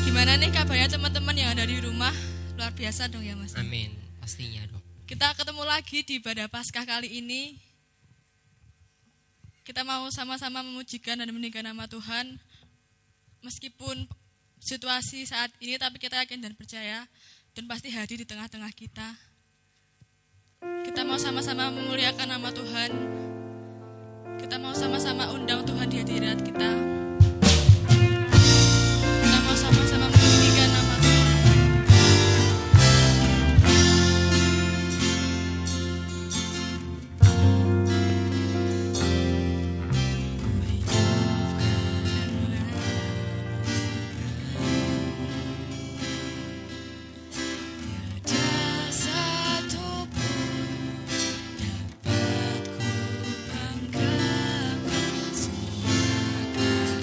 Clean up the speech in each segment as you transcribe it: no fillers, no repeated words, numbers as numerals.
Gimana nih kabarnya teman-teman yang ada di rumah? Luar biasa dong ya Mas. Amin, pastinya dong. Kita ketemu lagi di ibadah Paskah kali ini. Kita mau sama-sama memujikan dan meninggikan nama Tuhan. Meskipun situasi saat ini, tapi kita yakin dan percaya dan pasti hadir di tengah-tengah kita. Kita mau sama-sama memuliakan nama Tuhan. Kita mau sama-sama undang Tuhan di hadirat kita. Kita mau sama-sama meninggikan nama Tuhan. Semua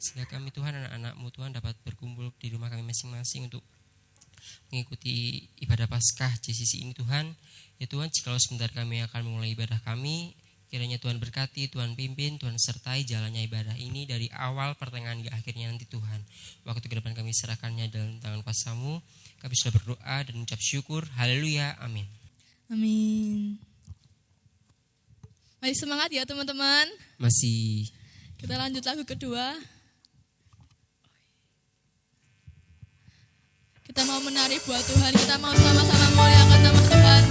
sehingga kami Tuhan, anak-anak-Mu Tuhan, dapat berkumpul di rumah kami masing-masing untuk mengikuti ibadah Paskah JCC ini Tuhan. Ya Tuhan, jikalau sebentar kami akan memulai ibadah kami, kiranya Tuhan berkati, Tuhan pimpin, Tuhan sertai jalannya ibadah ini dari awal, pertengahan, hingga akhirnya nanti Tuhan. Waktu ke depan kami serahkannya dalam tangan kuasa-Mu. Kami sudah berdoa dan mengucap syukur. Haleluya, amin. Amin. Mari semangat ya teman-teman. Masih. Kita lanjut lagu kedua. Kita mau menari buat Tuhan. Kita mau sama-sama memuliakan nama Tuhan.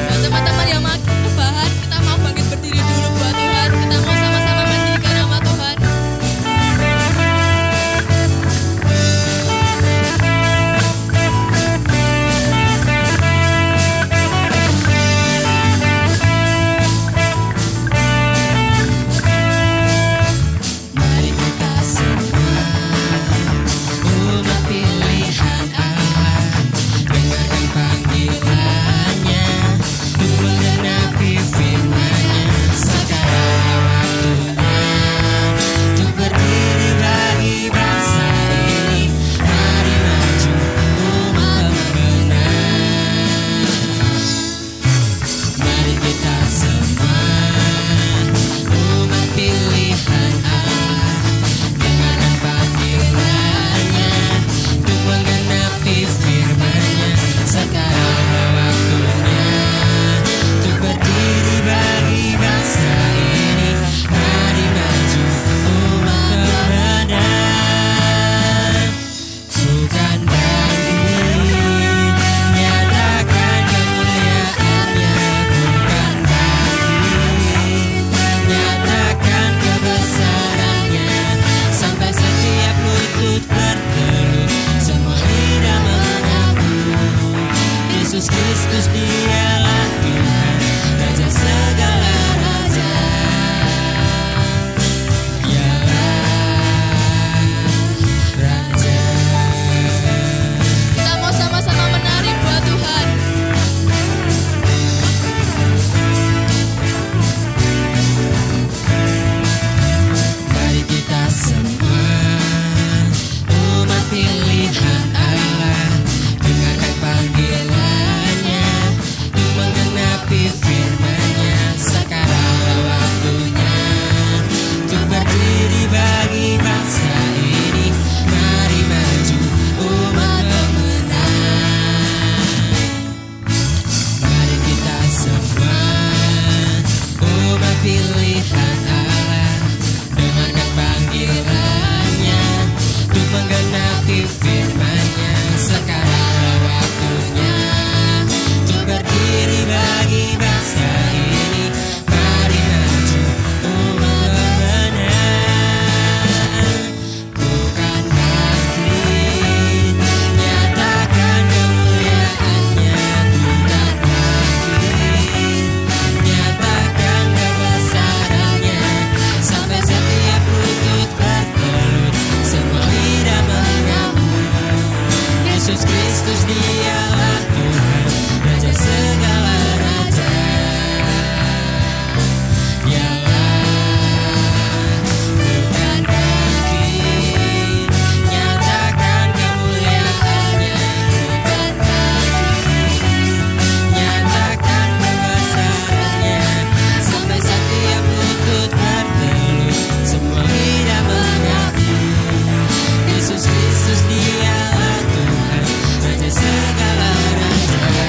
Buat teman-teman yang makin rebahan, kita mau bangkit berdiri dulu buat Tuhan. Kita mau sama-sama meninggikan nama Tuhan. Mari kita semua umat pilihan Allah, dengarkan panggilannya untuk menggenapi firman-Nya. Sekarang waktunya untuk berdiri bagi bangsa ini. Mari maju umat pemenang. Mari kita semua umat pilihan Allah, dengarkan panggilannya untuk menggenapi firman-Nya. Sekarang waktunya untuk berdiri bagi bangsa ini. Mari maju umat pemenang. Bukan bangkit, nyatakan kemuliaan-Nya. Bukan bangkit, nyatakan kebesaran-Nya. Sampai setiap lutut bertelut, semua lidah mengaku Yesus Kristus dialah Tuhan, Raja segala raja. Dialah Raja. Kita mau sama-sama menari buat Tuhan. Mari kita semua umat pilihan Allah, dengarkan panggilannya untuk menggenapi firman-Nya. Sekarang waktunya untuk berdiri bagi bangsa ini. Mari maju umat pemenang. Mari kita semua umat pilihan Allah, dengarkan panggilannya untuk menggenapi firman-Nya. Sekarang waktunya untuk berdiri bagi bangsa ini. Mari maju umat pemenang. Bukan bangkit, nyatakan kemuliaan-Nya. Bukan bangkit, nyatakan kebesaran-Nya. Sampai setiap lutut bertelut, semua lidah mengaku Yesus Kristus dialah Tuhan, Raja segala raja. Dialah bukan bangkit, nyatakan kemuliaan-Nya. Bukan bangkit, nyatakan kebesaran-Nya. Sampai setiap lutut bertelut, semua lidah mengaku Yesus Kristus dialah Tuhan, Raja segala raja.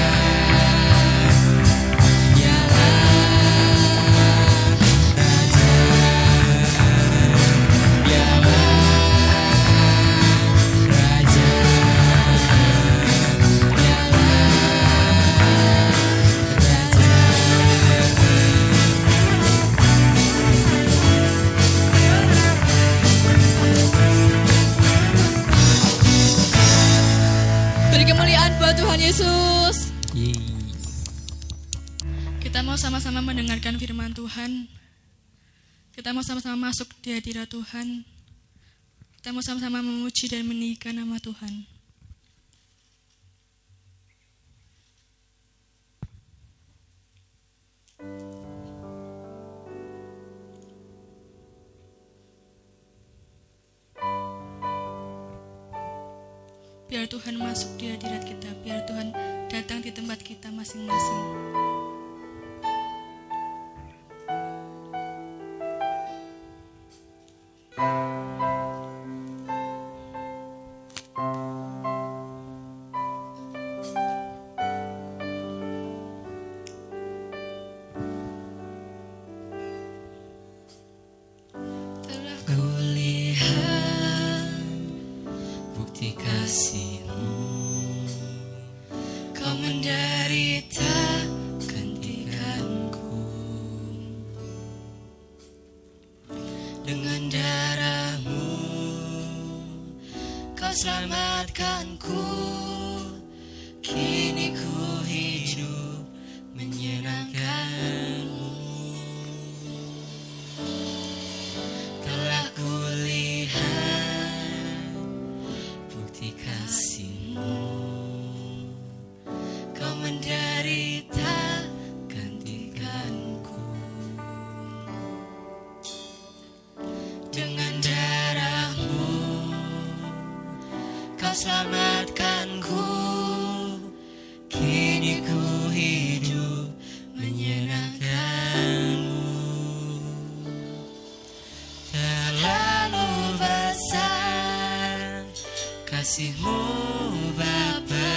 Beri kemuliaan buat Tuhan Yesus. Yeay. Kita mau sama-sama mendengarkan firman Tuhan. Kita mau sama-sama masuk di hadirat Tuhan. Kita mau sama-sama memuji dan meninggikan nama Tuhan. Biar Tuhan masuk di hadirat kita, biar Tuhan datang di tempat kita masing-masing. Selamatkanku, kini ku hidup menyenangkanmu. Telah kulihat bukti kasih-Mu, Kau menderita gantikanku. Dengan darah-Mu Kau selamatkanku, kini ku hidup menyenangkanmu. Terlalu besar kasih-Mu Bapa,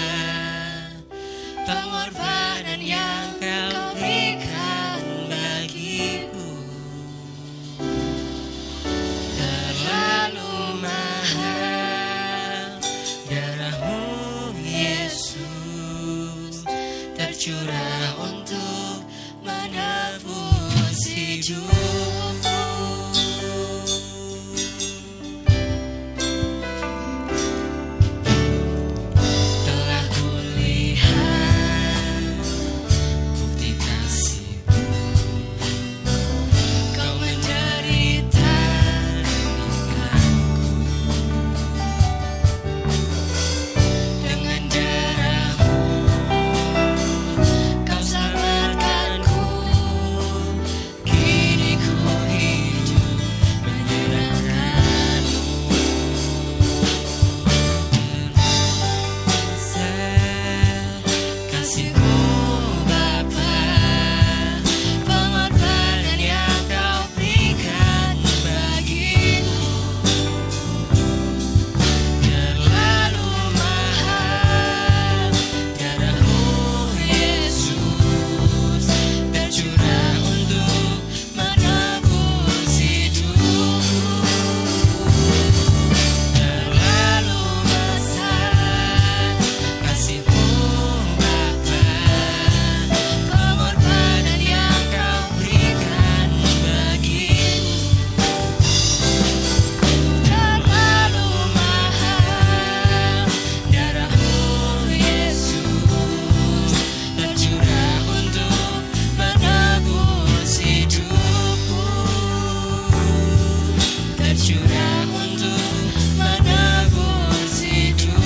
pengorbanan yang Kau berikan bagiku. Terlalu mahal darah-Mu Yesus, tercurah untuk menebus hidupku. Telah kulihat bukti kasih-Mu, Kau menderita gantikanku. Dengan darah-Mu Kau selamatkanku, kini ku hidup menyenangkanmu. Besar kasih-Mu Bapa, pengorbanan yang Kau berikan bagiku. Terlalu mahal darah-Mu Yesus, tercurah untuk menebus hidupku. Terlalu besar kasih-Mu Bapa, pengorbanan yang Kau berikan bagiku. Terlalu mahal darah-Mu Yesus, tercurah untuk menebus hidupku. Tercurah untuk menebus hidupku.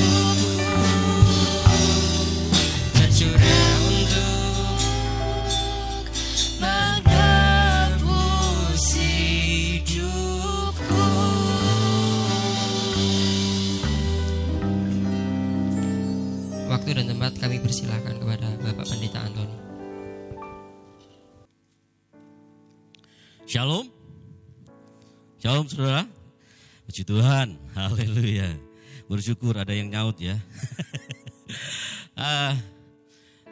Tercurah untuk menebus hidupku. Waktu dan tempat kami persilakan kepada Bapak Pendeta Antoni. Shalom. Shalom saudara. Puji Tuhan. Haleluya. Bersyukur ada yang nyaut ya.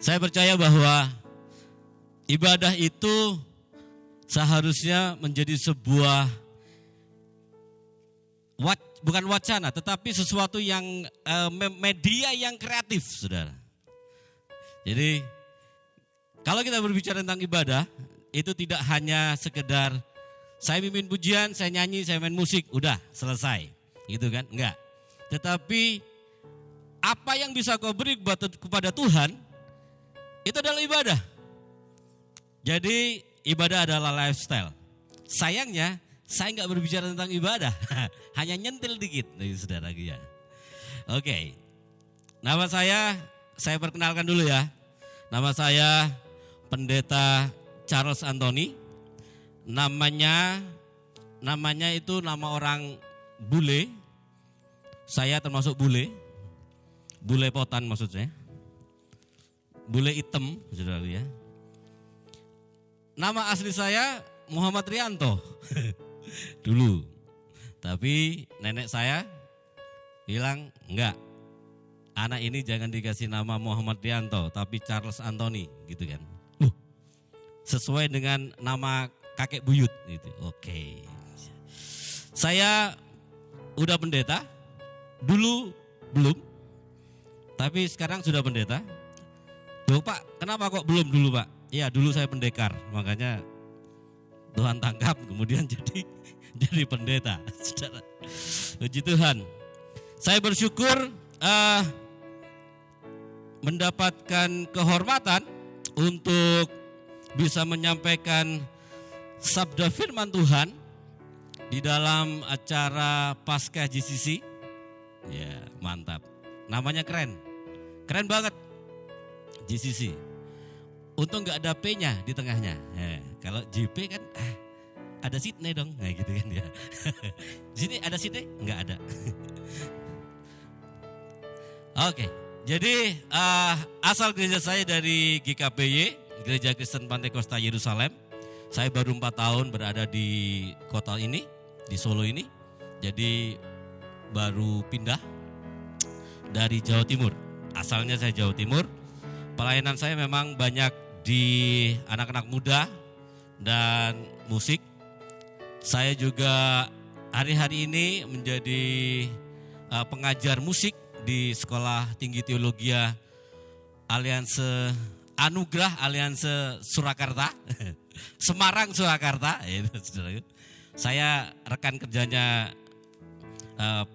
Saya percaya bahwa ibadah itu seharusnya menjadi sebuah bukan wacana, tetapi sesuatu yang media yang kreatif, saudara. Jadi kalau kita berbicara tentang ibadah, itu tidak hanya sekedar saya mimpin pujian, saya nyanyi, saya main musik, udah selesai, gitu kan? Enggak. Tetapi apa yang bisa kau beri kepada Tuhan, itu adalah ibadah. Jadi ibadah adalah lifestyle. Sayangnya saya nggak berbicara tentang ibadah, hanya nyentil dikit, saudara ya. Oke, nama saya perkenalkan dulu ya. Nama saya Pendeta Charles Antoni. Namanya itu nama orang bule. Saya termasuk bule. bule potan maksudnya. Bule hitam, saudara ya. Nama asli saya Muhammad Rianto dulu. Tapi nenek saya bilang enggak. Anak ini jangan dikasih nama Muhammad Rianto, tapi Charles Anthony gitu kan. Sesuai dengan nama kakek buyut gitu. Oke. Saya udah pendeta, dulu belum. Tapi sekarang sudah pendeta. Loh Pak, kenapa kok belum dulu Pak? Iya dulu saya pendekar, makanya Tuhan tangkap kemudian jadi pendeta. Saudara, puji Tuhan. Saya bersyukur mendapatkan kehormatan untuk bisa menyampaikan sabda firman Tuhan di dalam acara Paskah GCC. Ya mantap, namanya keren banget. GCC. Untung nggak ada P-nya di tengahnya. Kalau JP kan ada Sydney dong, nah gitu kan ya. Di sini ada Sydney? Nggak ada. Oke, jadi asal gereja saya dari GKPY, Gereja Kristen Pantai Kosta Yerusalem. Saya baru 4 tahun berada di kota ini, di Solo ini. Jadi baru pindah dari Jawa Timur. Asalnya saya Jawa Timur. Pelayanan saya memang banyak di anak-anak muda dan musik. Saya juga hari-hari ini menjadi pengajar musik di Sekolah Tinggi Teologi Alianse Anugerah Alianse Surakarta, Semarang Surakarta. Saya rekan kerjanya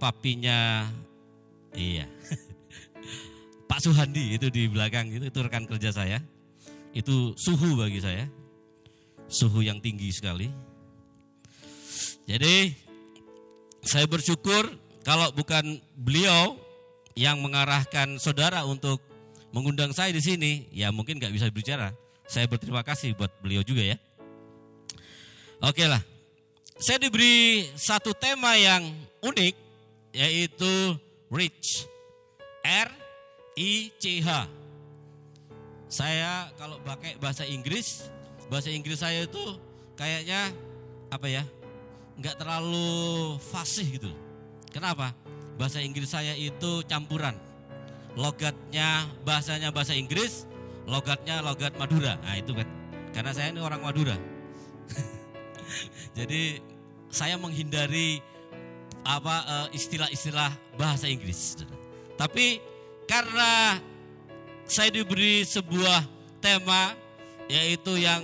papinya, iya. Pak Suhandi itu di belakang itu rekan kerja saya. Itu suhu bagi saya. Suhu yang tinggi sekali. Jadi saya bersyukur kalau bukan beliau yang mengarahkan saudara untuk mengundang saya di sini, ya mungkin nggak bisa bicara. Saya berterima kasih buat beliau juga ya. Oke lah. Saya diberi satu tema yang unik, yaitu Rich. RICH. Saya kalau pakai bahasa Inggris saya itu kayaknya nggak terlalu fasih gitu. Kenapa? Bahasa Inggris saya itu campuran. Bahasanya bahasa Inggris, logatnya logat Madura. Nah itu kan, karena saya ini orang Madura. Jadi saya menghindari istilah-istilah bahasa Inggris. Tapi karena saya diberi sebuah tema yaitu yang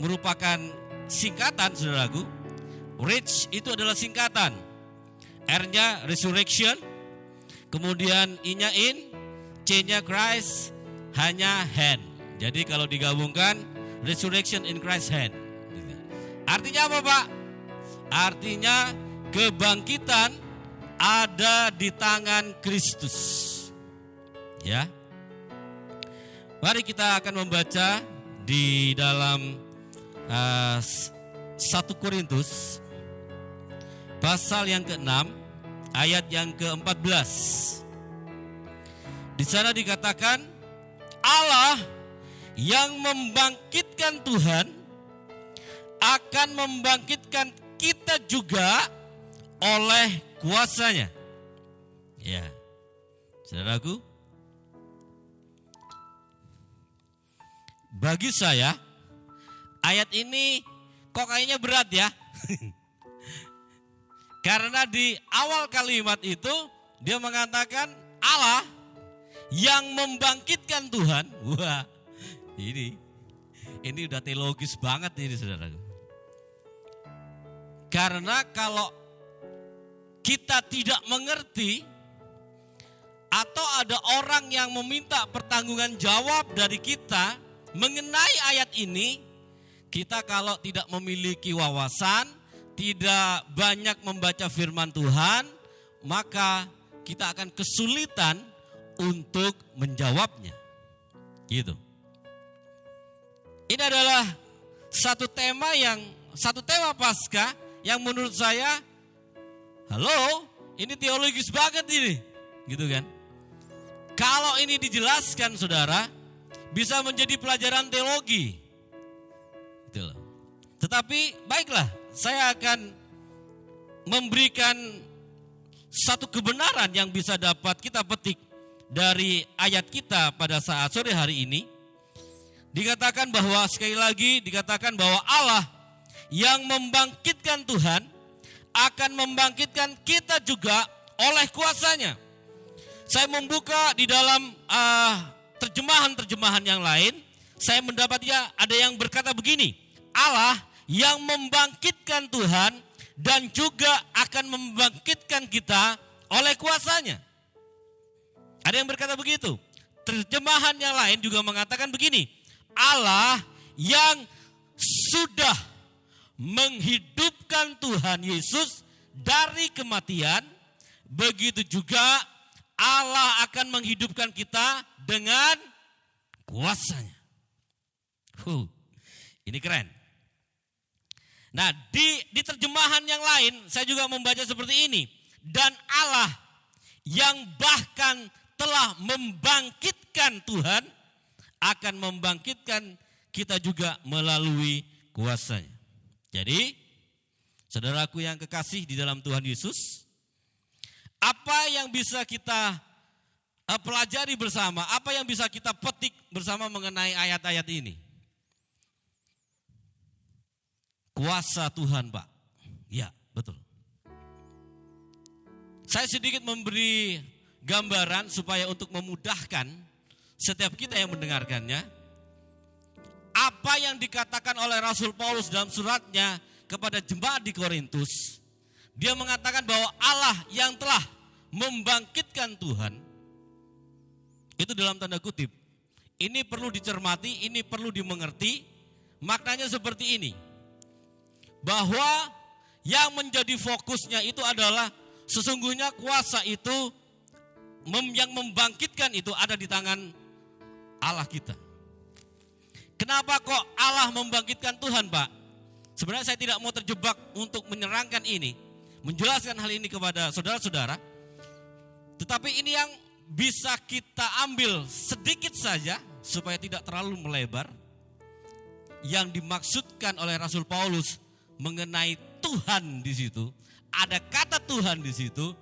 merupakan singkatan, saudaraku. Rich itu adalah singkatan. R-nya resurrection, kemudian I-nya in, C-nya Christ, H-nya hand. Jadi kalau digabungkan resurrection in Christ hand. Artinya apa, Pak? Artinya kebangkitan ada di tangan Kristus. Ya. Mari kita akan membaca di dalam 1 Korintus pasal yang ke-6 ayat yang ke-14. Di sana dikatakan Allah yang membangkitkan Tuhan akan membangkitkan kita juga oleh kuasanya. Ya. Saudaraku, bagi saya ayat ini kok kayaknya berat ya. Karena di awal kalimat itu dia mengatakan Allah yang membangkitkan Tuhan. Wah, ini udah teologis banget ini, saudaraku. Karena kalau kita tidak mengerti atau ada orang yang meminta pertanggungan jawab dari kita mengenai ayat ini, kita kalau tidak memiliki wawasan, tidak banyak membaca firman Tuhan, maka kita akan kesulitan untuk menjawabnya. Gitu. Ini adalah satu tema Paskah yang menurut saya, ini teologis banget ini. gitu kan. Kalau ini dijelaskan saudara, bisa menjadi pelajaran teologi. Gitu loh. Tetapi baiklah, saya akan memberikan satu kebenaran yang bisa dapat kita petik dari ayat kita pada saat sore hari ini. Dikatakan bahwa, sekali lagi dikatakan bahwa Allah yang membangkitkan Tuhan akan membangkitkan kita juga oleh kuasanya. Saya membuka di dalam terjemahan-terjemahan yang lain, saya mendapatnya ada yang berkata begini, Allah yang membangkitkan Tuhan dan juga akan membangkitkan kita oleh kuasanya. Ada yang berkata begitu. Terjemahan yang lain juga mengatakan begini, Allah yang sudah menghidupkan Tuhan Yesus dari kematian, begitu juga Allah akan menghidupkan kita dengan kuasanya. Ini keren. Nah, di terjemahan yang lain saya juga membaca seperti ini. Dan Allah yang bahkan telah membangkitkan Tuhan akan membangkitkan kita juga melalui kuasanya. Jadi, saudaraku yang kekasih di dalam Tuhan Yesus, apa yang bisa kita pelajari bersama, apa yang bisa kita petik bersama mengenai ayat-ayat ini? Kuasa Tuhan, Pak. Ya, betul. Saya sedikit memberi gambaran supaya untuk memudahkan setiap kita yang mendengarkannya. Apa yang dikatakan oleh Rasul Paulus dalam suratnya kepada jemaat di Korintus, dia mengatakan bahwa Allah yang telah membangkitkan Tuhan, itu dalam tanda kutip. Ini perlu dicermati, ini perlu dimengerti. Maknanya seperti ini, bahwa yang menjadi fokusnya itu adalah sesungguhnya kuasa itu yang membangkitkan itu ada di tangan Allah kita. Kenapa kok Allah membangkitkan Tuhan, Pak? Sebenarnya saya tidak mau terjebak untuk menyerangkan ini, menjelaskan hal ini kepada saudara-saudara. Tetapi ini yang bisa kita ambil sedikit saja supaya tidak terlalu melebar. Yang dimaksudkan oleh Rasul Paulus mengenai Tuhan di situ, ada kata Tuhan di situ,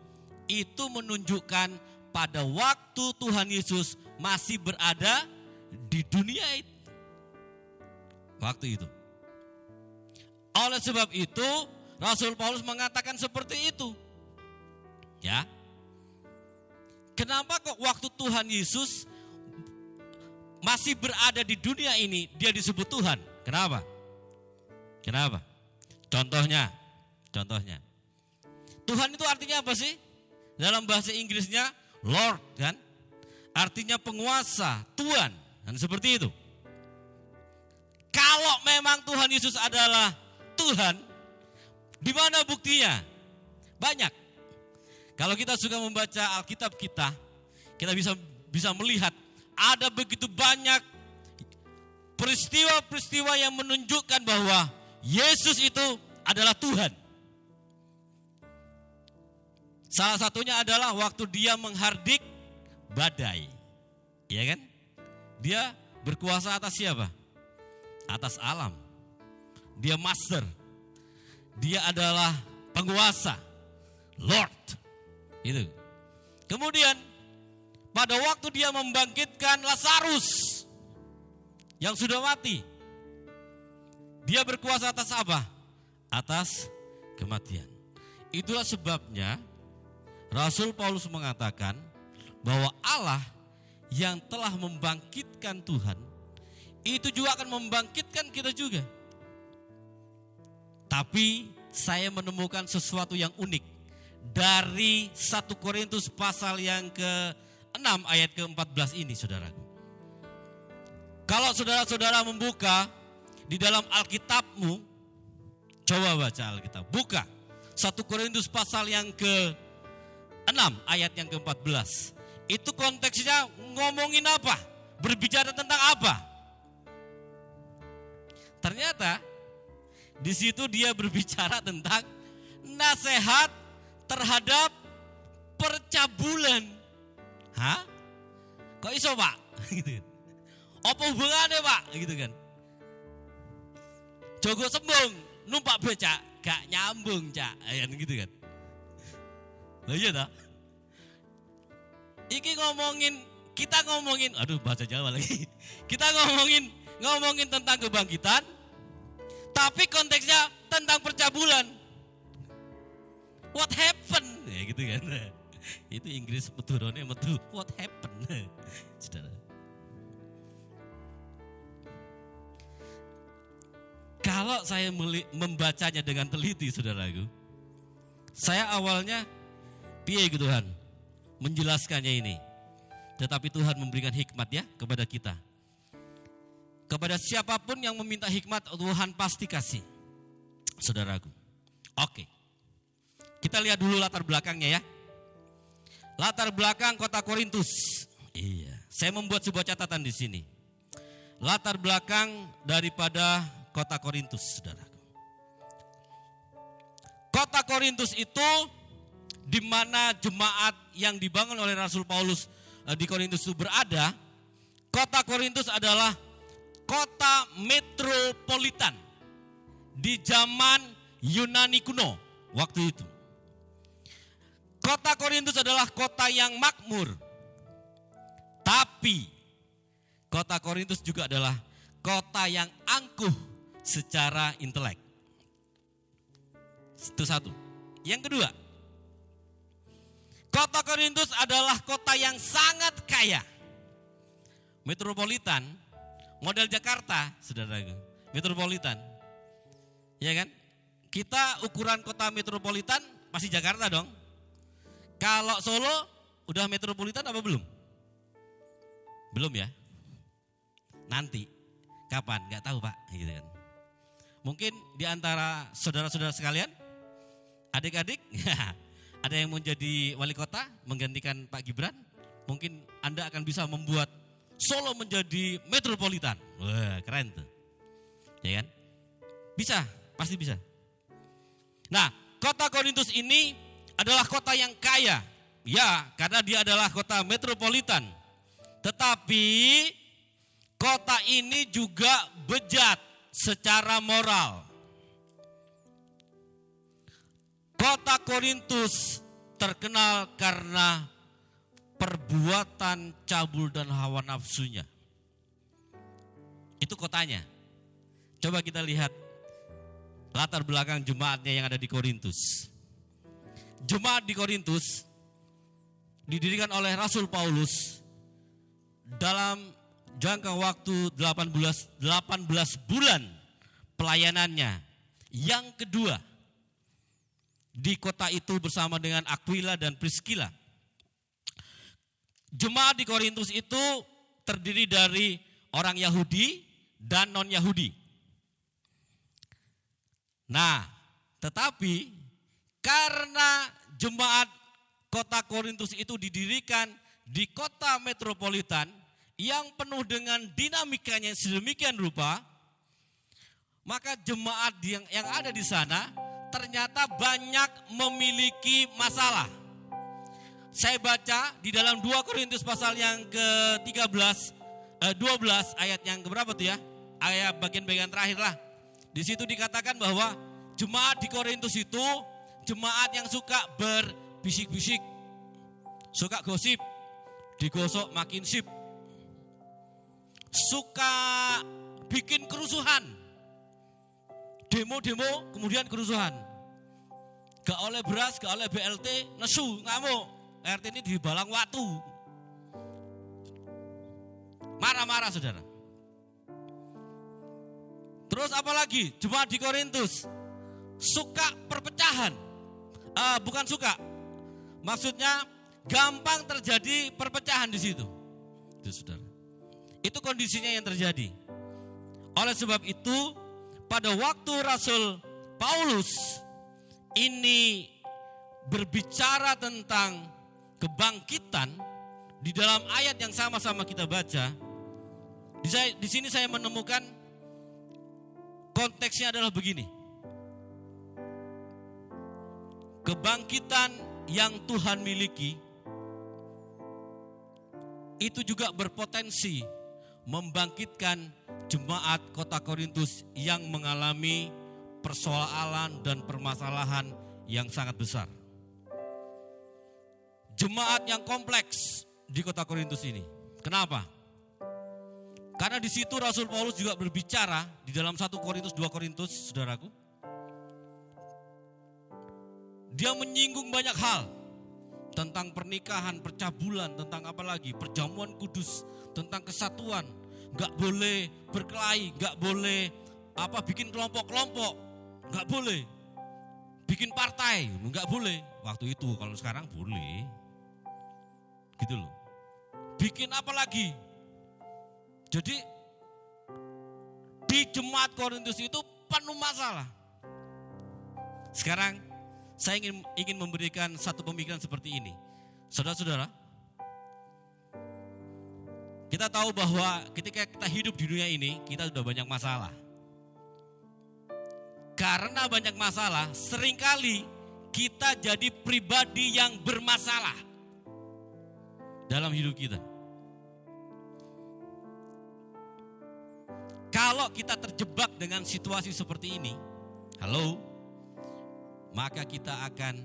itu menunjukkan pada waktu Tuhan Yesus masih berada di dunia itu. Waktu itu. Oleh sebab itu, Rasul Paulus mengatakan seperti itu. Ya. Kenapa kok waktu Tuhan Yesus masih berada di dunia ini, dia disebut Tuhan? Kenapa? Kenapa? Contohnya. Tuhan itu artinya apa sih? Dalam bahasa Inggrisnya Lord, kan? Artinya penguasa, Tuhan. Dan seperti itu. Kalau memang Tuhan Yesus adalah Tuhan, di mana buktinya? Banyak. Kalau kita suka membaca Alkitab kita bisa melihat ada begitu banyak peristiwa-peristiwa yang menunjukkan bahwa Yesus itu adalah Tuhan. Salah satunya adalah waktu dia menghardik badai. Iya kan? Dia berkuasa atas siapa? Atas alam. Dia master. Dia adalah penguasa. Lord. Itu. Kemudian pada waktu dia membangkitkan Lazarus yang sudah mati, dia berkuasa atas apa? Atas kematian. Itulah sebabnya Rasul Paulus mengatakan bahwa Allah yang telah membangkitkan Tuhan itu juga akan membangkitkan kita juga. Tapi saya menemukan sesuatu yang unik dari 1 Korintus pasal yang ke-6 ayat ke-14 ini, saudaraku. Kalau saudara-saudara membuka di dalam Alkitabmu, coba baca Alkitab, buka 1 Korintus pasal yang ke-6 ayat yang ke-14. Itu konteksnya ngomongin apa? Berbicara tentang apa? Ternyata di situ dia berbicara tentang nasihat terhadap percabulan. Hah? Kok iso Pak? Gitu kan. Apa hubungannya Pak? Gitu kan. Jogo sembung, numpak becak, gak nyambung Cak. Gitu kan. Lah iya toh? Iki kita ngomongin, aduh bahasa Jawa lagi. Kita ngomongin tentang kebangkitan, tapi konteksnya tentang percabulan. What happened? Ya gitu kan. Itu Inggris meturone metu. What happened? Saudara. Kalau saya membacanya dengan teliti, saudaraku, saya awalnya piye gitu Tuhan menjelaskannya ini. Tetapi Tuhan memberikan hikmat ya kepada kita. Kepada siapapun yang meminta hikmat, Tuhan pasti kasih. Saudaraku. Oke. Kita lihat dulu latar belakangnya ya. Latar belakang kota Korintus. Iya, saya membuat sebuah catatan di sini. Latar belakang daripada kota Korintus, saudaraku. Kota Korintus itu di mana jemaat yang dibangun oleh Rasul Paulus di Korintus itu berada. Kota Korintus adalah kota metropolitan di zaman Yunani kuno waktu itu. Kota Korintus adalah kota yang makmur. Tapi kota Korintus juga adalah kota yang angkuh secara intelek. Itu satu. Yang kedua, kota Korintus adalah kota yang sangat kaya. Metropolitan, model Jakarta, saudaraku. Metropolitan. Ya kan? Kita ukuran kota metropolitan masih Jakarta dong. Kalau Solo udah metropolitan apa belum? Belum ya? Nanti. Kapan? Gak tahu Pak. Gitu kan. Mungkin di antara saudara-saudara sekalian, adik-adik, ada yang mau jadi wali kota menggantikan Pak Gibran. Mungkin Anda akan bisa membuat Solo menjadi metropolitan. Wah, keren tuh. Ya kan? Bisa, pasti bisa. Nah, kota Korintus ini adalah kota yang kaya. Ya, karena dia adalah kota metropolitan. Tetapi kota ini juga bejat secara moral. Kota Korintus terkenal karena perbuatan cabul dan hawa nafsunya. Itu kotanya. Coba kita lihat latar belakang jemaatnya yang ada di Korintus. Jemaat di Korintus didirikan oleh Rasul Paulus dalam jangka waktu 18 bulan pelayanannya. Yang kedua, di kota itu bersama dengan Aquila dan Priscilla. Jemaat di Korintus itu terdiri dari orang Yahudi dan non-Yahudi. Nah, tetapi karena jemaat kota Korintus itu didirikan di kota metropolitan yang penuh dengan dinamikanya sedemikian rupa, maka jemaat yang ada di sana ternyata banyak memiliki masalah. Saya baca di dalam 2 Korintus pasal yang ke-12 ayat yang keberapa tuh ya? Ayat bagian-bagian terakhir lah. Di situ dikatakan bahwa jemaat di Korintus itu jemaat yang suka berbisik-bisik, suka gosip, digosok makin sip, suka bikin kerusuhan, demo-demo kemudian kerusuhan, gak oleh beras, gak oleh BLT, nesu, ngamuk, RT ini dibalang watu, marah-marah saudara. Terus apalagi jemaat di Korintus suka perpecahan. Bukan suka, maksudnya gampang terjadi perpecahan di situ. Itu saudara. Itu kondisinya yang terjadi. Oleh sebab itu, pada waktu Rasul Paulus ini berbicara tentang kebangkitan di dalam ayat yang sama-sama kita baca, di sini saya menemukan konteksnya adalah begini. Kebangkitan yang Tuhan miliki itu juga berpotensi membangkitkan jemaat kota Korintus yang mengalami persoalan dan permasalahan yang sangat besar. Jemaat yang kompleks di kota Korintus ini. Kenapa? Karena di situ Rasul Paulus juga berbicara di dalam 1 Korintus, 2 Korintus, saudaraku. Dia menyinggung banyak hal tentang pernikahan, percabulan, tentang apa lagi, perjamuan kudus, tentang kesatuan. Gak boleh berkelahi, gak boleh bikin kelompok-kelompok, gak boleh bikin partai, gak boleh. Waktu itu, kalau sekarang boleh, gitu loh. Bikin apa lagi? Jadi di jemaat Korintus itu penuh masalah. Sekarang saya ingin memberikan satu pemikiran seperti ini. Saudara-saudara, kita tahu bahwa ketika kita hidup di dunia ini, kita sudah banyak masalah. Karena banyak masalah, seringkali kita jadi pribadi yang bermasalah dalam hidup kita. Kalau kita terjebak dengan situasi seperti ini, maka kita akan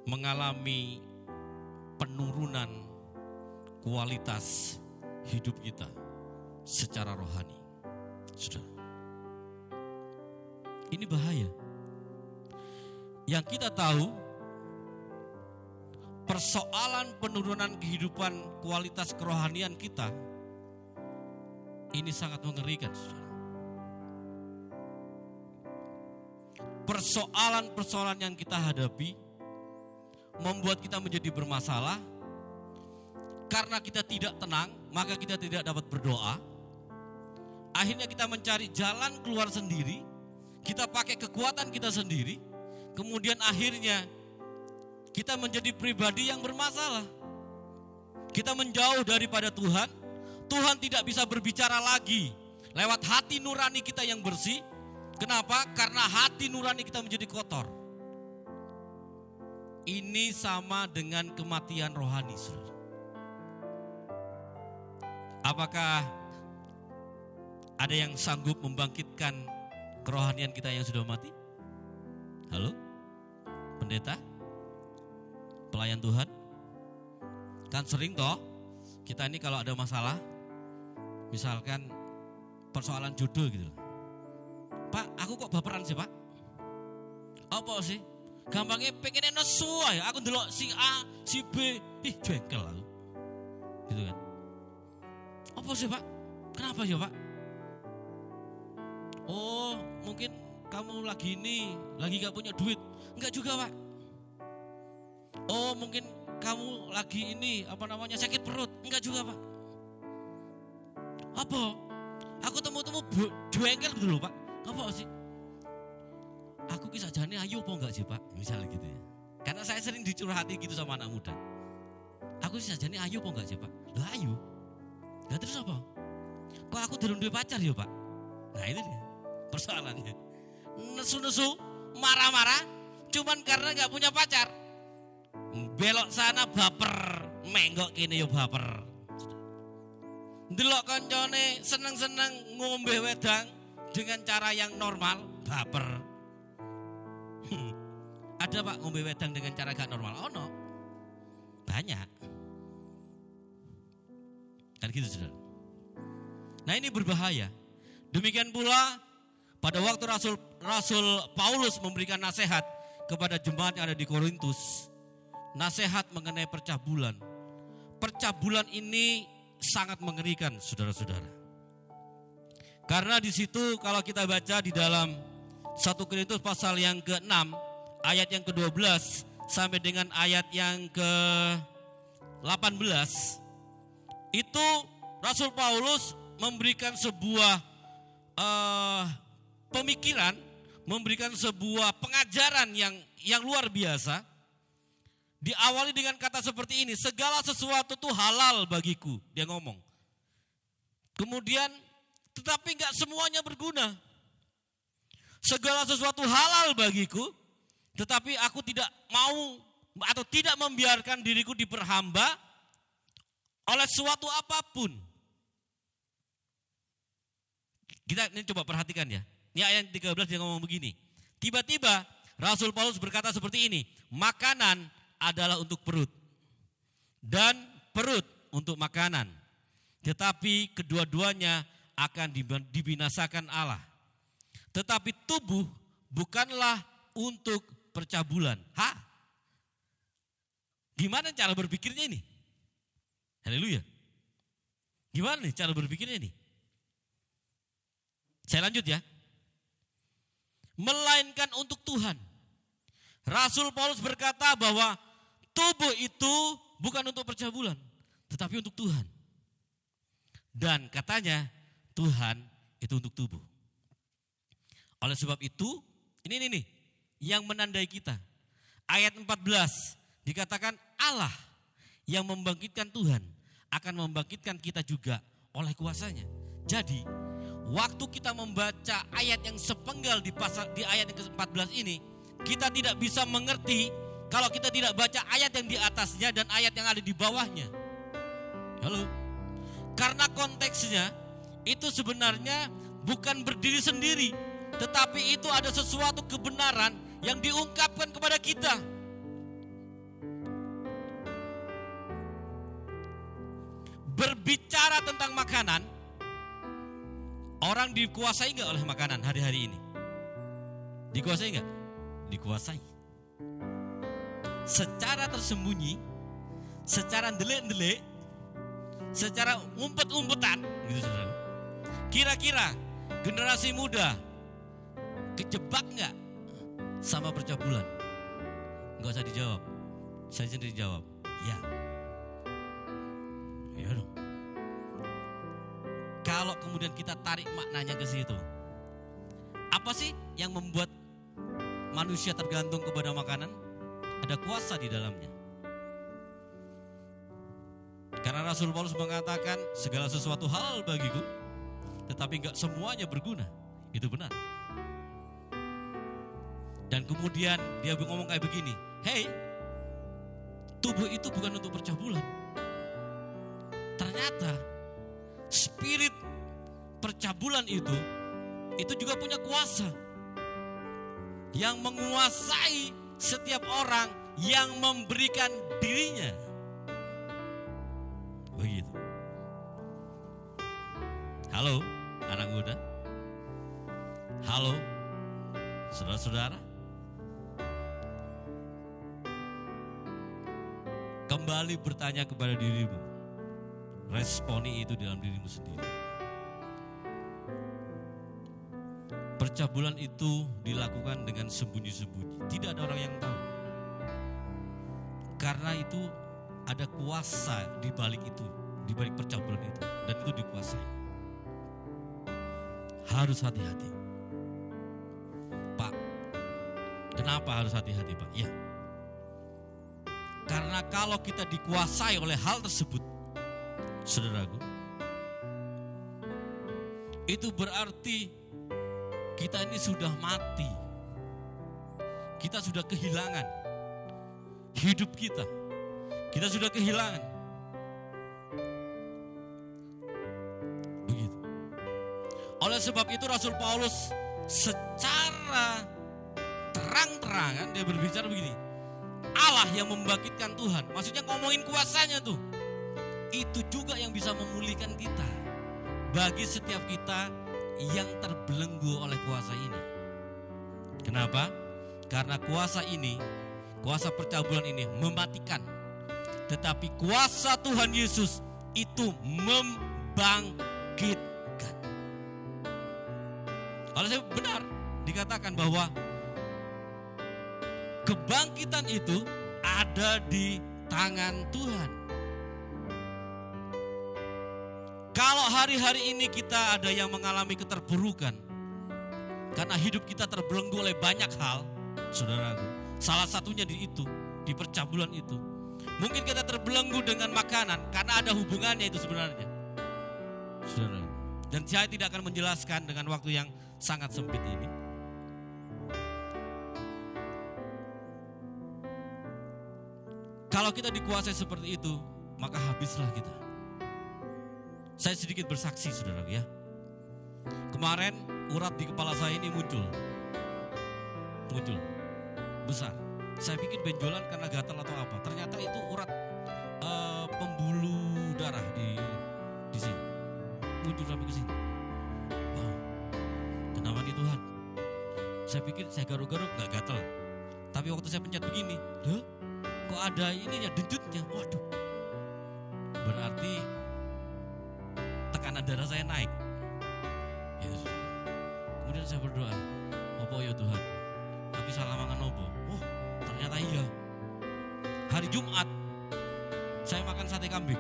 mengalami penurunan kualitas hidup kita secara rohani. Saudara, ini bahaya. Yang kita tahu, persoalan penurunan kehidupan kualitas kerohanian kita ini sangat mengerikan, saudara. Persoalan-persoalan yang kita hadapi membuat kita menjadi bermasalah. Karena kita tidak tenang, maka kita tidak dapat berdoa. Akhirnya kita mencari jalan keluar sendiri. Kita pakai kekuatan kita sendiri. Kemudian akhirnya kita menjadi pribadi yang bermasalah. Kita menjauh daripada Tuhan. Tuhan tidak bisa berbicara lagi lewat hati nurani kita yang bersih. Kenapa? Karena hati nurani kita menjadi kotor. Ini sama dengan kematian rohani, saudara. Apakah ada yang sanggup membangkitkan kerohanian kita yang sudah mati? Halo? Pendeta? Pelayan Tuhan? Kan sering toh kita ini kalau ada masalah, misalkan persoalan jodoh gitu. Pak, aku kok baperan sih, Pak? Apa sih? Gampangnya pengennya nesu ya. Aku ndelok si A, si B, jengkel aku. Gitu kan. Apa sih, Pak? Kenapa ya, Pak? Oh, mungkin kamu lagi gak punya duit. Enggak juga, Pak. Oh, mungkin kamu lagi sakit perut. Enggak juga, Pak. Apa? Aku temu-temu jengkel gitu loh, Pak. Apa sih? Aku kisah jane ayo apa enggak sih, Pak? Misalnya gitu ya. Karena saya sering dicurhati gitu sama anak muda. Aku kisah jane ayo apa enggak sih, Pak? Lah ayo. Lah terus apa? Kok aku durung duwe pacar ya, Pak? Nah itu dia persoalannya. Nesu-nesu, marah-marah cuman karena enggak punya pacar. Belok sana baper, menggok kene ya baper. Ndelok koncone seneng-seneng ngombe wedang dengan cara yang normal, baper. Ada, Pak, ngombe wedang dengan cara gak normal? Oh no, banyak. Kan gitu, saudara. Nah ini berbahaya. Demikian pula pada waktu Rasul Paulus memberikan nasihat kepada jemaat yang ada di Korintus. Nasihat mengenai percabulan. Percabulan ini sangat mengerikan, saudara-saudara. Karena di situ kalau kita baca di dalam 1 Korintus pasal yang ke-6 ayat yang ke-12 sampai dengan ayat yang ke-18 itu Rasul Paulus memberikan sebuah pemikiran, memberikan sebuah pengajaran yang luar biasa. Diawali dengan kata seperti ini, segala sesuatu itu halal bagiku, dia ngomong. Kemudian tetapi enggak semuanya berguna. Segala sesuatu halal bagiku, tetapi aku tidak mau atau tidak membiarkan diriku diperhamba oleh suatu apapun. Kita ini coba perhatikan ya. Ini ayat 13 dia ngomong begini. Tiba-tiba Rasul Paulus berkata seperti ini. Makanan adalah untuk perut. Dan perut untuk makanan. Tetapi kedua-duanya akan dibinasakan Allah. Tetapi tubuh bukanlah untuk percabulan. Gimana cara berpikirnya ini? Haleluya. Gimana nih cara berpikirnya ini? Saya lanjut ya. Melainkan untuk Tuhan. Rasul Paulus berkata bahwa tubuh itu bukan untuk percabulan, tetapi untuk Tuhan. Dan katanya Tuhan itu untuk tubuh. Oleh sebab itu, ini nih yang menandai kita. Ayat 14 dikatakan Allah yang membangkitkan Tuhan akan membangkitkan kita juga oleh kuasanya. Jadi, waktu kita membaca ayat yang sepenggal di ayat yang ke-14 ini, kita tidak bisa mengerti kalau kita tidak baca ayat yang di atasnya dan ayat yang ada di bawahnya. Halo? Karena konteksnya itu sebenarnya bukan berdiri sendiri, tetapi itu ada sesuatu kebenaran yang diungkapkan kepada kita. Berbicara tentang makanan, orang dikuasai nggak oleh makanan hari-hari ini? Dikuasai nggak? Dikuasai. Secara tersembunyi, secara ndelik-ndelik, secara umpet-umpetan, gitu saudara. Kira-kira generasi muda kejebak nggak sama percabulan? Nggak usah dijawab, saya sendiri jawab. Ya. Ya dong. Kalau kemudian kita tarik maknanya ke situ, apa sih yang membuat manusia tergantung kepada makanan? Ada kuasa di dalamnya. Karena Rasul Paulus mengatakan segala sesuatu halal bagiku, tetapi enggak semuanya berguna. Itu benar. Dan kemudian dia ngomong kayak begini, hey, tubuh itu bukan untuk percabulan. Ternyata spirit percabulan itu juga punya kuasa yang menguasai setiap orang yang memberikan dirinya. Begitu. Halo anak muda. Halo saudara-saudara. Kembali bertanya kepada dirimu. Responi itu dalam dirimu sendiri. Percabulan itu dilakukan dengan sembunyi-sembunyi. Tidak ada orang yang tahu. Karena itu ada kuasa di balik itu, di balik percabulan itu, dan itu dikuasai. Harus hati-hati. Pak, kenapa harus hati-hati, Pak? Ya. Karena kalau kita dikuasai oleh hal tersebut, saudaraku, itu berarti kita ini sudah mati. Kita sudah kehilangan hidup kita. Kita sudah kehilangan. Begitu. Oleh sebab itu Rasul Paulus secara terang-terangan dia berbicara begini. Allah yang membangkitkan Tuhan. Maksudnya ngomongin kuasanya tuh. Itu juga yang bisa memulihkan kita. Bagi setiap kita yang terbelenggu oleh kuasa ini. Kenapa? Karena kuasa ini, kuasa percabulan ini mematikan. Tetapi kuasa Tuhan Yesus itu membangkitkan. Kalau saya benar dikatakan bahwa kebangkitan itu ada di tangan Tuhan. Kalau hari-hari ini kita ada yang mengalami keterpurukan karena hidup kita terbelenggu oleh banyak hal, saudaraku. Salah satunya di percabulan itu. Mungkin kita terbelenggu dengan makanan karena ada hubungannya itu sebenarnya, saudara. Dan saya tidak akan menjelaskan dengan waktu yang sangat sempit ini. Kalau kita dikuasai seperti itu, maka habislah kita. Saya sedikit bersaksi, saudara ya. Kemarin urat di kepala saya ini muncul besar. Saya pikir benjolan karena gatal atau apa. Ternyata itu urat pembuluh darah di sini. Muncul sampai ke sini. Wow. Kenapa nih Tuhan? Saya pikir saya garuk-garuk gak gatal. Tapi waktu saya pencet begini, loh, kok ada ininya, dejutnya. Waduh. Berarti tekanan darah saya naik. Ya, kemudian saya berdoa, opo ya Tuhan, tapi salah mangan opo. Oh, ternyata iya. Hari Jumat saya makan sate kambing.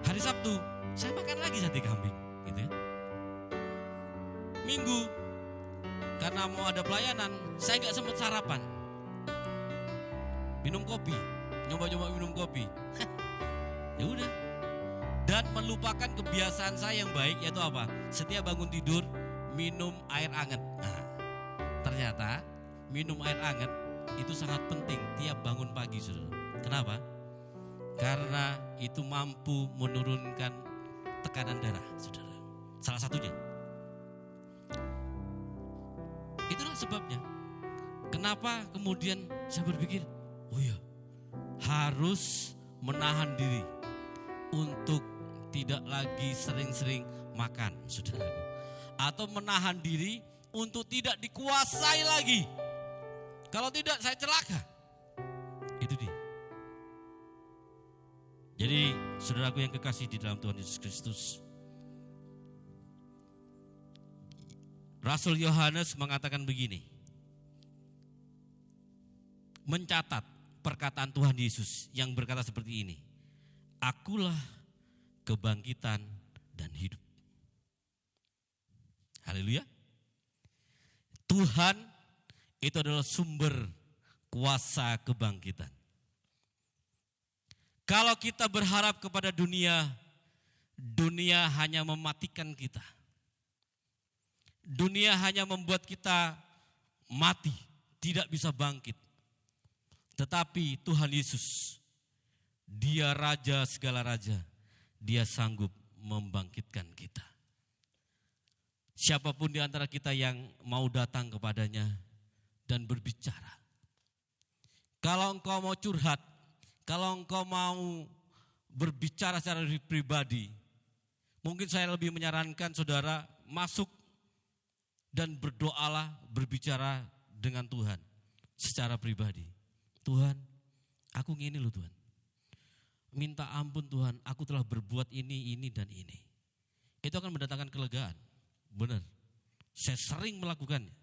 Hari Sabtu saya makan lagi sate kambing, gitu ya. Minggu karena mau ada pelayanan, saya nggak sempat sarapan. Minum kopi, nyoba-nyoba minum kopi. Ya udah. Dan melupakan kebiasaan saya yang baik, yaitu apa? Setiap bangun tidur minum air hangat. Nah, ternyata minum air hangat itu sangat penting tiap bangun pagi, saudara. Kenapa? Karena itu mampu menurunkan tekanan darah, saudara. Salah satunya. Itulah sebabnya. Kenapa kemudian saya berpikir, oh ya, harus menahan diri untuk tidak lagi sering-sering makan, saudaraku. Atau menahan diri untuk tidak dikuasai lagi. Kalau tidak, saya celaka. Itu dia. Jadi, saudaraku yang kekasih di dalam Tuhan Yesus Kristus, Rasul Yohanes mengatakan begini, mencatat perkataan Tuhan Yesus yang berkata seperti ini, akulah kebangkitan dan hidup. Haleluya. Tuhan itu adalah sumber kuasa kebangkitan. Kalau kita berharap kepada dunia, dunia hanya mematikan kita. Dunia hanya membuat kita mati, tidak bisa bangkit. Tetapi Tuhan Yesus, Dia Raja segala raja, Dia sanggup membangkitkan kita. Siapapun di antara kita yang mau datang kepadanya dan berbicara. Kalau engkau mau curhat, kalau engkau mau berbicara secara pribadi, mungkin saya lebih menyarankan saudara masuk dan berdoalah, berbicara dengan Tuhan secara pribadi. Tuhan, aku ngini loh Tuhan. Minta ampun Tuhan, aku telah berbuat ini, dan ini. Itu akan mendatangkan kelegaan. Benar. Saya sering melakukannya.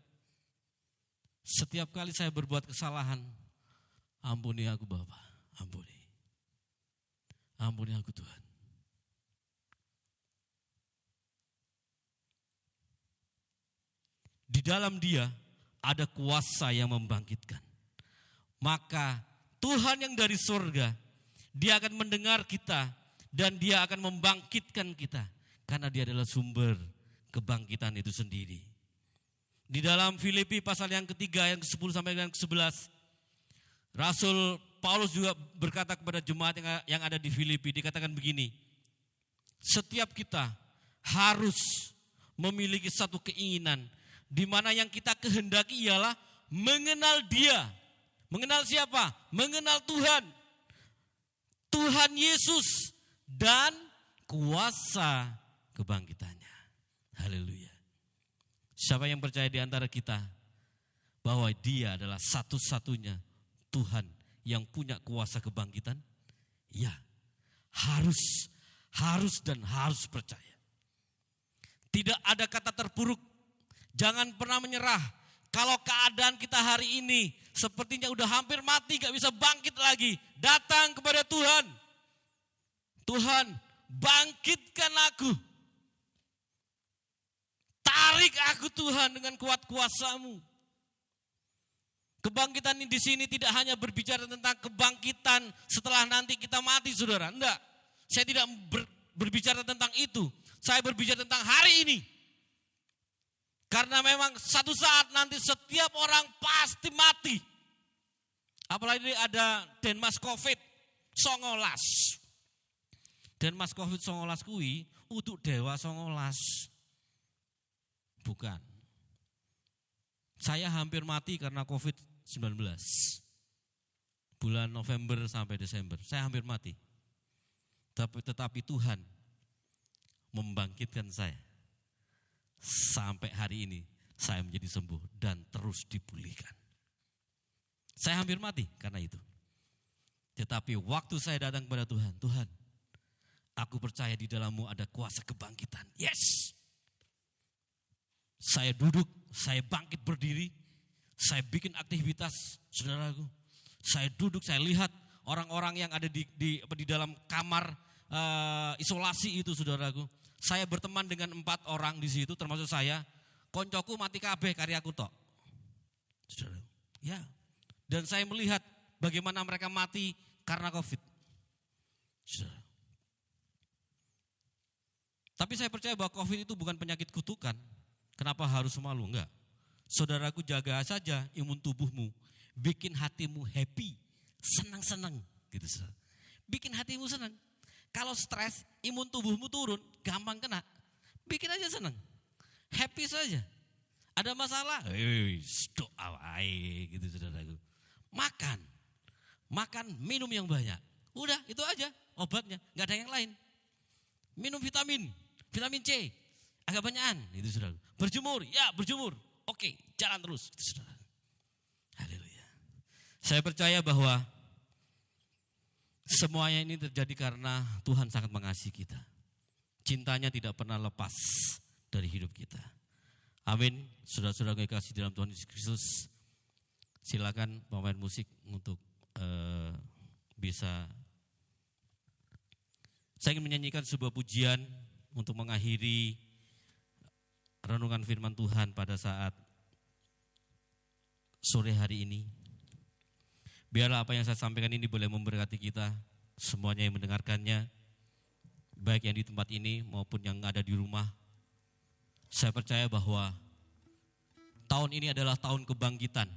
Setiap kali saya berbuat kesalahan, ampuni aku Bapa, ampuni. Ampuni aku Tuhan. Di dalam Dia ada kuasa yang membangkitkan. Maka Tuhan yang dari surga, Dia akan mendengar kita dan Dia akan membangkitkan kita. Karena Dia adalah sumber kebangkitan itu sendiri. Di dalam Filipi pasal yang ketiga, yang ke-10 sampai yang ke-11, Rasul Paulus juga berkata kepada jemaat yang ada di Filipi, dikatakan begini, setiap kita harus memiliki satu keinginan, di mana yang kita kehendaki ialah mengenal Dia. Mengenal siapa? Mengenal Tuhan. Tuhan Yesus dan kuasa kebangkitannya. Haleluya. Siapa yang percaya di antara kita bahwa Dia adalah satu-satunya Tuhan yang punya kuasa kebangkitan? Ya, harus dan harus percaya. Tidak ada kata terpuruk. Jangan pernah menyerah. Kalau keadaan kita hari ini sepertinya udah hampir mati, gak bisa bangkit lagi. Datang kepada Tuhan. Tuhan, bangkitkan aku. Tarik aku Tuhan dengan kuat kuasa-Mu. Kebangkitan ini di sini tidak hanya berbicara tentang kebangkitan setelah nanti kita mati, saudara. Enggak, saya tidak berbicara tentang itu. Saya berbicara tentang hari ini. Karena memang satu saat nanti setiap orang pasti mati. Apalagi ada Denmas COVID-19. Dan mas COVID-19 kuwi untuk dewa 19. Bukan. Saya hampir mati karena COVID-19. Bulan November sampai Desember. Saya hampir mati. Tetapi Tuhan membangkitkan saya. Sampai hari ini saya menjadi sembuh dan terus dipulihkan. Saya hampir mati karena itu. Tetapi waktu saya datang kepada Tuhan, Tuhan, aku percaya di dalam-Mu ada kuasa kebangkitan. Yes. Saya duduk, saya bangkit berdiri, saya bikin aktivitas, saudaraku. Saya duduk, saya lihat orang-orang yang ada di dalam kamar isolasi itu, saudaraku. Saya berteman dengan 4 orang di situ, termasuk saya. Koncoku mati kabeh karyaku tok. Saudara. Ya. Dan saya melihat bagaimana mereka mati karena COVID. Saudara. Tapi saya percaya bahwa COVID itu bukan penyakit kutukan. Kenapa harus malu? Enggak. Saudaraku, jaga saja imun tubuhmu. Bikin hatimu happy. Senang-senang. Gitu, saudara. Bikin hatimu senang. Kalau stres, imun tubuhmu turun. Gampang kena. Bikin aja senang. Happy saja. Ada masalah? Doa wae gitu, saudaraku. Makan, minum yang banyak. Udah, itu aja obatnya. Enggak ada yang lain. Minum vitamin C. Agak banyakan, itu saudara. Berjemur, ya berjemur. Oke, jalan terus, itu saudara. Haleluya. Saya percaya bahwa semuanya ini terjadi karena Tuhan sangat mengasihi kita. Cintanya tidak pernah lepas dari hidup kita. Amin. Saudara-saudara yang dikasihi dalam Tuhan Yesus Kristus, silakan pemain musik untuk bisa. Saya ingin menyanyikan sebuah pujian untuk mengakhiri renungan firman Tuhan pada saat sore hari ini. Biarlah apa yang saya sampaikan ini boleh memberkati kita semuanya yang mendengarkannya, baik yang di tempat ini maupun yang ada di rumah. Saya percaya bahwa tahun ini adalah tahun kebangkitan.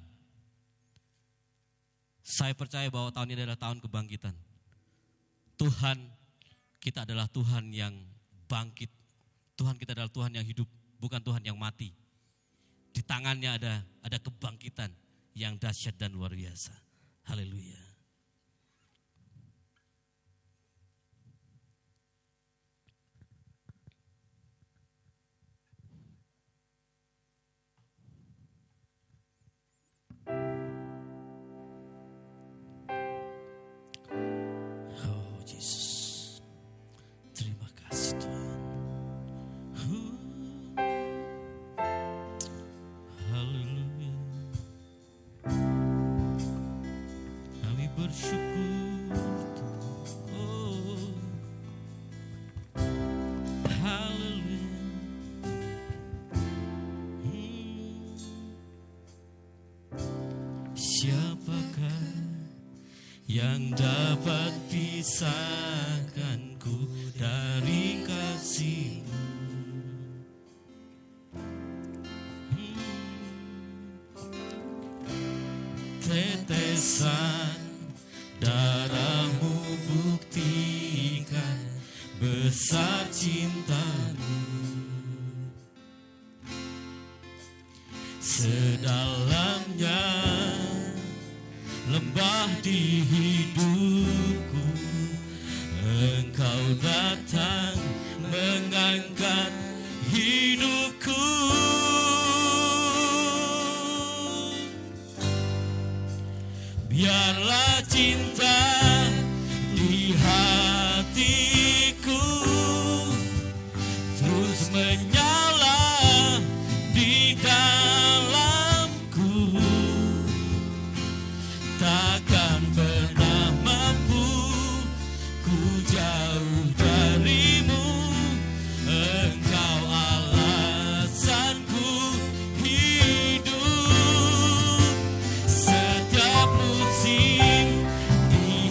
Saya percaya bahwa tahun ini adalah tahun kebangkitan. Tuhan kita adalah Tuhan yang bangkit. Tuhan kita adalah Tuhan yang hidup, bukan Tuhan yang mati. Di tangannya ada kebangkitan yang dahsyat dan luar biasa. Haleluya. Oh Yesus, terima kasih Tuhan. Haleluya. Kami bersyukur Tuhan. Oh, haleluya. Siapakah yang dapat pisahkanku dari kasih-Mu? Tetesan darah-Mu buktikan besar cinta-Mu. Sedalamnya lembah di hidupku, Engkau datang mengangkat hidupku. Biarlah cinta di hatiku terus menyala di dalamku. Takkan pernah mampu ku jauh dari-Mu. Engkau alasanku hidup. Setiap musim di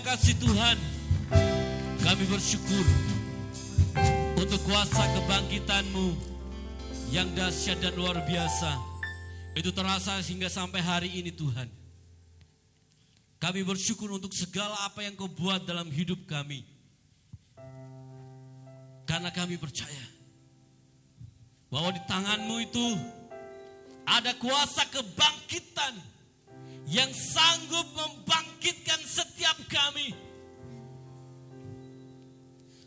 kasih Tuhan. Kami bersyukur untuk kuasa kebangkitan-Mu yang dahsyat dan luar biasa. Itu terasa hingga sampai hari ini Tuhan. Kami bersyukur untuk segala apa yang Kau buat dalam hidup kami. Karena kami percaya bahwa di tangan-Mu itu ada kuasa kebangkitan yang sanggup membangkitkan setiap kami.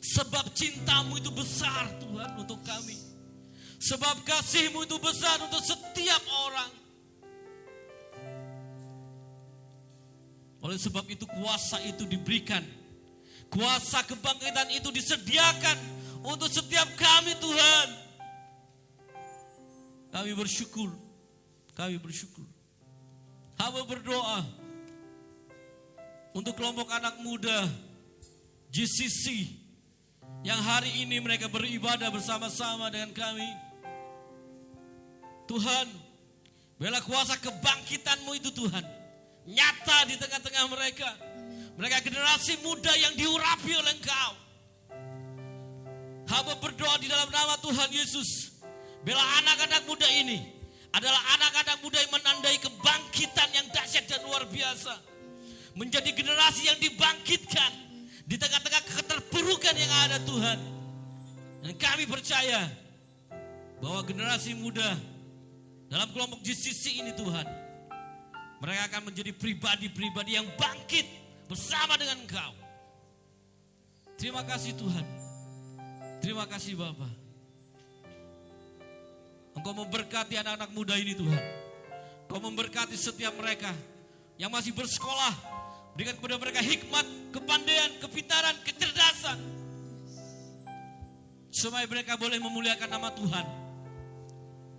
Sebab cinta-Mu itu besar Tuhan untuk kami. Sebab kasih-Mu itu besar untuk setiap orang. Oleh sebab itu kuasa itu diberikan. Kuasa kebangkitan itu disediakan untuk setiap kami Tuhan. Kami bersyukur. Kami bersyukur. Hamba berdoa untuk kelompok anak muda GCC yang hari ini mereka beribadah bersama-sama dengan kami. Tuhan, biarlah kuasa kebangkitan-Mu itu Tuhan nyata di tengah-tengah mereka. Mereka generasi muda yang diurapi oleh Engkau. Hamba berdoa di dalam nama Tuhan Yesus, biarlah anak-anak muda ini adalah anak-anak muda yang menandai kebangkitan yang dahsyat dan luar biasa. Menjadi generasi yang dibangkitkan di tengah-tengah keterpurukan yang ada Tuhan. Dan kami percaya bahwa generasi muda dalam kelompok GCC ini Tuhan, mereka akan menjadi pribadi-pribadi yang bangkit bersama dengan Engkau. Terima kasih Tuhan. Terima kasih Bapa. Engkau memberkati anak-anak muda ini Tuhan. Engkau memberkati setiap mereka yang masih bersekolah. Berikan kepada mereka hikmat, kepandaian, kepintaran, kecerdasan. Supaya mereka boleh memuliakan nama Tuhan.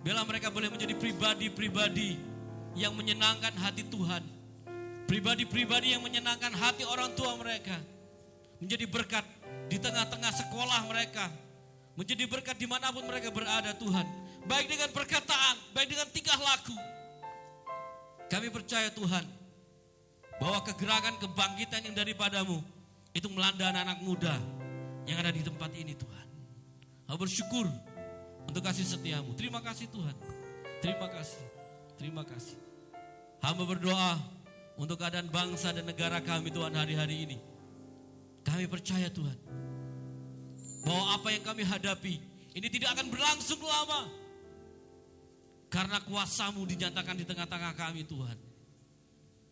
Biarlah mereka boleh menjadi pribadi-pribadi yang menyenangkan hati Tuhan. Pribadi-pribadi yang menyenangkan hati orang tua mereka. Menjadi berkat di tengah-tengah sekolah mereka. Menjadi berkat dimanapun mereka berada Tuhan. Baik dengan perkataan, baik dengan tingkah laku. Kami percaya Tuhan, bahwa kegerakan kebangkitan yang daripada-Mu itu melanda anak-anak muda yang ada di tempat ini Tuhan. Aku bersyukur untuk kasih setia-Mu. Terima kasih Tuhan. Terima kasih. Terima kasih. Hamba berdoa untuk keadaan bangsa dan negara kami Tuhan hari-hari ini. Kami percaya Tuhan, bahwa apa yang kami hadapi ini tidak akan berlangsung lama. Karena kuasa-Mu dinyatakan di tengah-tengah kami Tuhan.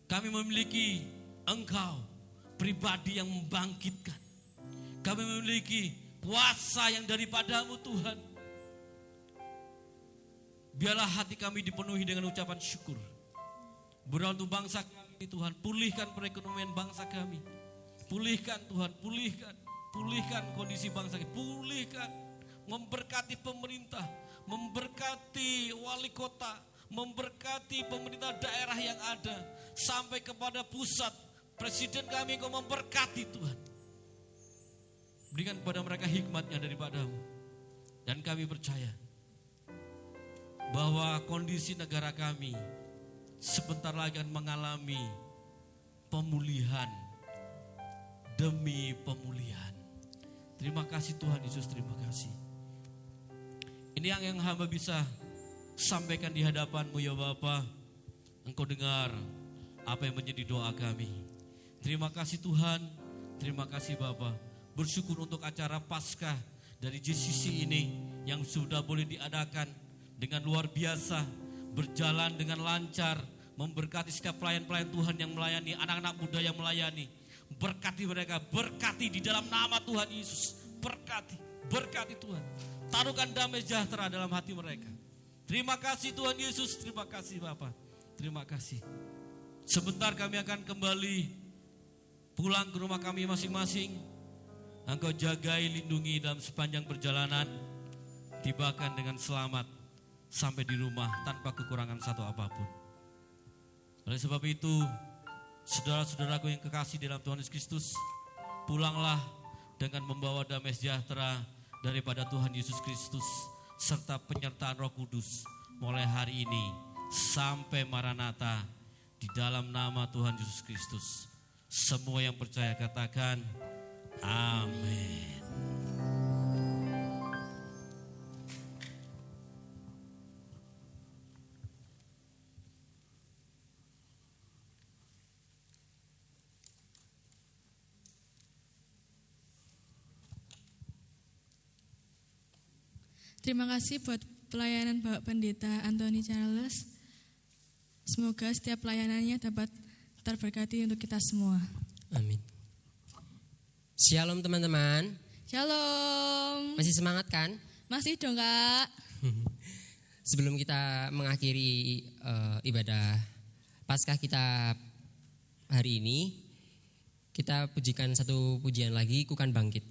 Kami memiliki Engkau, pribadi yang membangkitkan. Kami memiliki kuasa yang daripada-Mu Tuhan. Biarlah hati kami dipenuhi dengan ucapan syukur. Berdoa untuk bangsa kami Tuhan. Pulihkan perekonomian bangsa kami. Pulihkan Tuhan, pulihkan. Pulihkan kondisi bangsa kami. Pulihkan. Memberkati pemerintah. Memberkati wali kota, memberkati pemerintah daerah yang ada, sampai kepada pusat, presiden kami Engkau memberkati Tuhan. Berikan kepada mereka hikmatnya daripada-Mu. Dan kami percaya bahwa kondisi negara kami sebentar lagi akan mengalami pemulihan demi pemulihan. Terima kasih Tuhan Yesus, terima kasih. Ini yang hamba bisa sampaikan di hadapan-Mu ya Bapa. Engkau dengar apa yang menjadi doa kami. Terima kasih Tuhan, terima kasih Bapa. Bersyukur untuk acara Paskah dari GCC ini yang sudah boleh diadakan dengan luar biasa, berjalan dengan lancar, memberkati setiap pelayan-pelayan Tuhan yang melayani, anak-anak muda yang melayani. Berkati mereka, berkati di dalam nama Tuhan Yesus. Berkati, berkati Tuhan. Taruhkan damai sejahtera dalam hati mereka. Terima kasih Tuhan Yesus, terima kasih Bapa. Terima kasih. Sebentar kami akan kembali pulang ke rumah kami masing-masing. Engkau jagai, lindungi dalam sepanjang perjalanan. Tibakan dengan selamat sampai di rumah tanpa kekurangan satu apapun. Oleh sebab itu, saudara-saudaraku yang kekasih dalam Tuhan Yesus Kristus, pulanglah dengan membawa damai sejahtera daripada Tuhan Yesus Kristus serta penyertaan Roh Kudus mulai hari ini sampai Maranatha di dalam nama Tuhan Yesus Kristus. Semua yang percaya katakan amin. Terima kasih buat pelayanan Bapak Pendeta Anthony Charles. Semoga setiap pelayanannya dapat terberkati untuk kita semua. Amin. Shalom teman-teman. Shalom. Masih semangat kan? Masih dong Kak. Sebelum kita mengakhiri ibadah Paskah kita hari ini, kita pujikan satu pujian lagi, Ku Kan Bangkit.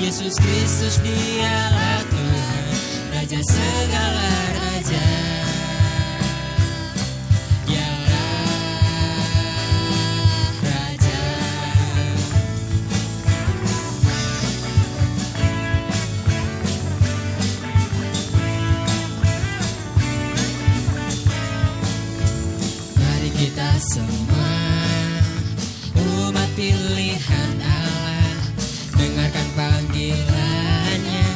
Yesus Kristus dialah Tuhan, Raja segala raja. Dialah Raja. Mari kita semua umat pilihan Allah, dengarkan panggilannya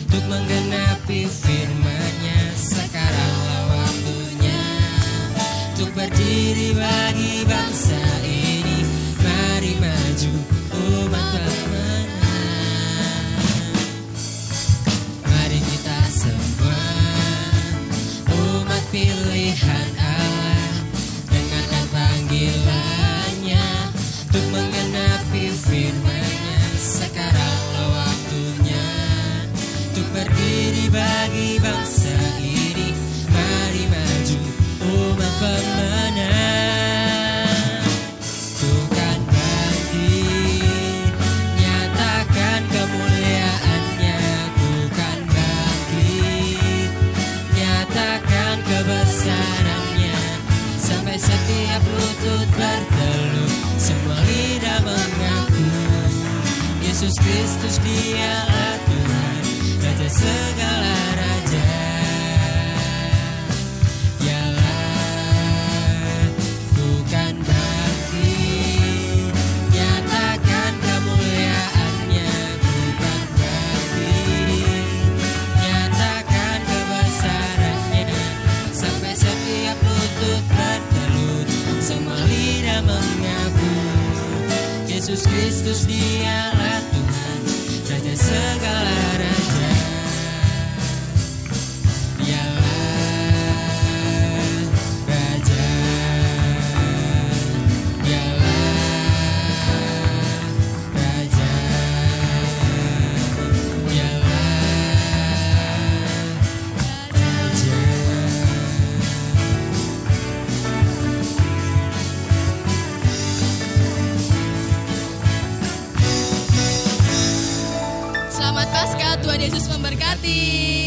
untuk menggenapi firman-Nya. Sekaranglah waktunya untuk berdiri bagi bangsa ini. Mari maju umat pemenang. Mari kita semua umat pilihan Allah, dengarkan panggilannya untuk menggenapi firman-Nya. Sekaranglah waktunya untuk berdiri bagi bangsa ini. Mari maju umat pemenang. Tuhan bangkit, nyatakan kemuliaan-Nya. Tuhan bangkit, nyatakan kebesaran-Nya. Sampai setiap lutut bertelut, semua lidah mengaku Yesus Kristus dialah Tuhan, Raja segala raja. Dialah Tuhan bangkit, nyatakan kemuliaan-Nya. Tuhan bangkit, nyatakan kebesaran-Nya. Sampai setiap lutut bertelut, semua lidah mengaku Yesus Kristus dialah Tuhan, Raja segala raja. Dialah Raja. Dialah Raja. Dialah Raja. memberkati.